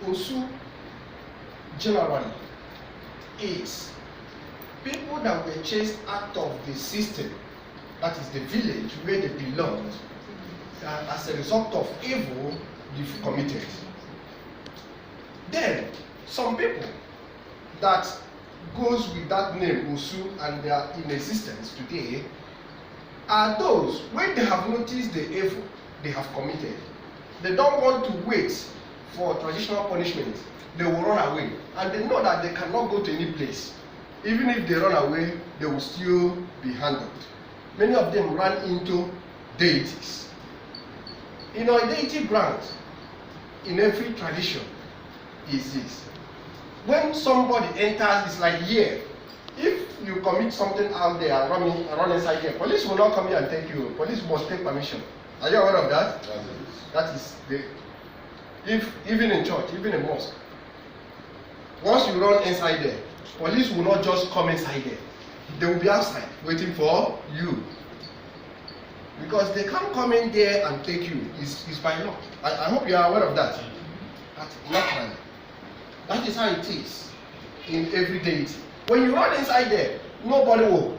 Osu generally is people that were chased out of the system, that is the village where they belonged, as a result of evil they've committed. Then, some people that goes with that name Osu and they are in existence today are those when they have noticed the evil they have committed, they don't want to wait for traditional punishment. They will run away, and they know that they cannot go to any place. Even if they run away, they will still be handled. Many of them run into deities. You know, a deity grant in every tradition is this. When somebody enters, it's like here. If you commit something out there and run inside here, police will not come here and take you. Police must take permission. Are you aware of that? That is the, if even in church, even in mosque. Once you run inside there, police will not just come inside there. They will be outside waiting for you. Because they can't come in there and take you. It's by law. I hope you are aware of that. That's naturally. That is how it is in every deity. When you run inside there, nobody will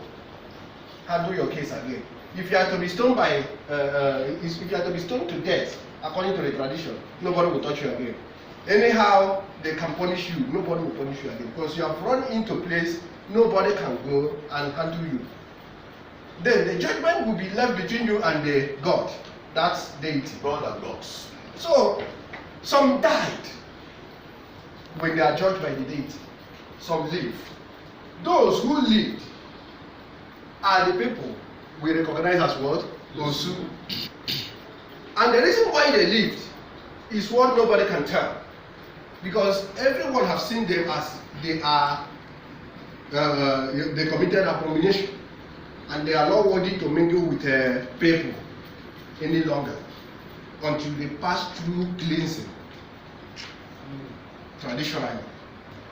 handle your case again. If you are to be stoned if you are to be stoned to death, according to the tradition, nobody will touch you again. Anyhow, they can punish you. Nobody will punish you again because you have run into a place. Nobody can go and handle you. Then the judgment will be left between you and the God. That's deity. God and gods. So, some died when they are judged by the deity. Some live. Those who lived are the people we recognize as what? Osu. And the reason why they lived is what nobody can tell. Because everyone has seen them as they are, they committed abomination. And they are not worthy to mingle with people any longer until they pass through cleansing. Traditionally,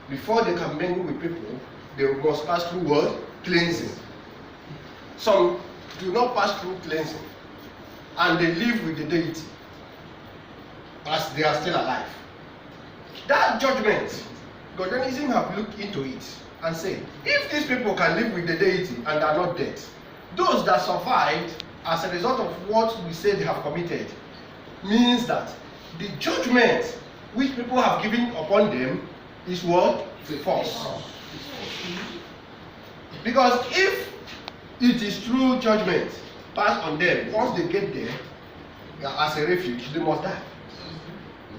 before they can mingle with people, they must pass through what? Cleansing. Some do not pass through cleansing and they live with the deity as they are still alive. That judgment, Gordionism have looked into it and said, if these people can live with the deity and are not dead, those that survived as a result of what we say they have committed means that the judgment which people have given upon them is what? False. Because if it is true judgment passed on them, once they get there as a refuge, they must die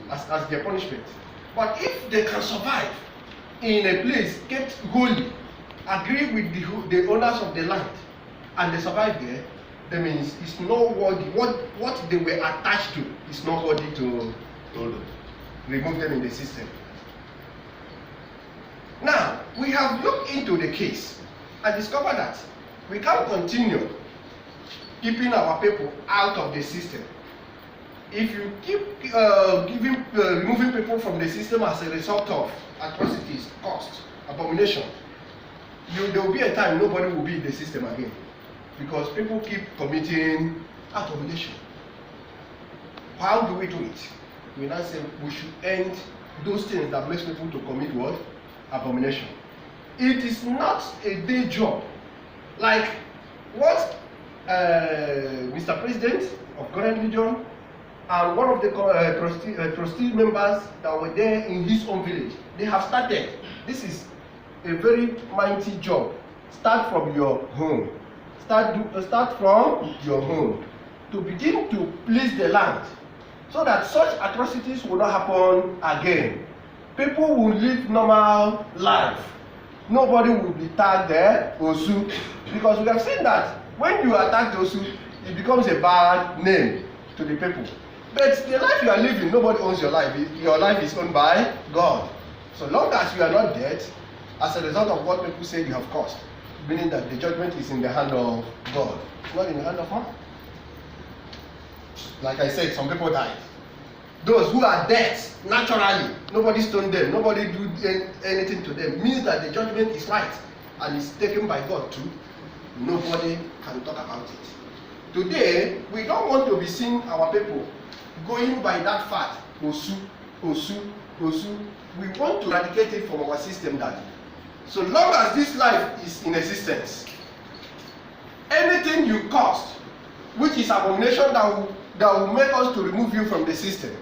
as their punishment. But if they can survive in a place, get holy, agree with the owners of the land, and they survive there, that means it's not worthy. What they were attached to is not worthy to remove them in the system. Now, we have looked into the case and discovered that we can't continue keeping our people out of the system. If you keep removing people from the system as a result of atrocities, cost, abomination, there will be a time nobody will be in the system again. Because people keep committing abomination. How do we do it? We now say we should end those things that makes people to commit what? Abomination. It is not a day job. Like what Mr. President of Current Region and one of the trustee members that were there in his own village, they have started. This is a very mighty job. Start from your home. Start from your home to begin to please the land so that such atrocities will not happen again. People will live normal life. Nobody will be tagged there, Osu, because we have seen that when you attack Osu, it becomes a bad name to the people. But the life you are living, nobody owns your life. Your life is owned by God. So long as you are not dead, as a result of what people say you have caused, meaning that the judgment is in the hand of God, it's not in the hand of man. Like I said, some people died. Those who are dead naturally, nobody stoned them, nobody did anything to them, means that the judgment is right and is taken by God too. Nobody can talk about it. Today, we don't want to be seeing our people going by that fact, Osu, Osu, Osu, we want to eradicate it from our system, Daddy. So long as this life is in existence, anything you caused, which is abomination that will make us to remove you from the system,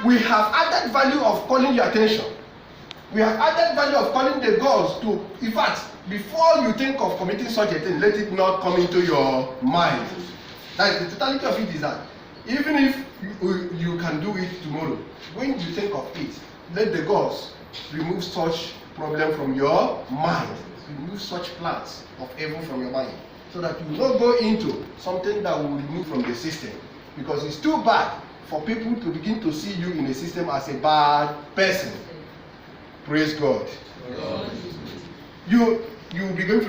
we have added value of calling your attention. We have added value of calling the gods to, in fact, before you think of committing such a thing, let it not come into your mind. That the totality of it is that even if you can do it tomorrow, when you think of it, let the gods remove such problem from your mind. Remove such plans of evil from your mind, so that you will not go into something that will remove from the system. Because it's too bad for people to begin to see you in a system as a bad person. Praise God. You begin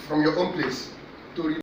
from your own place to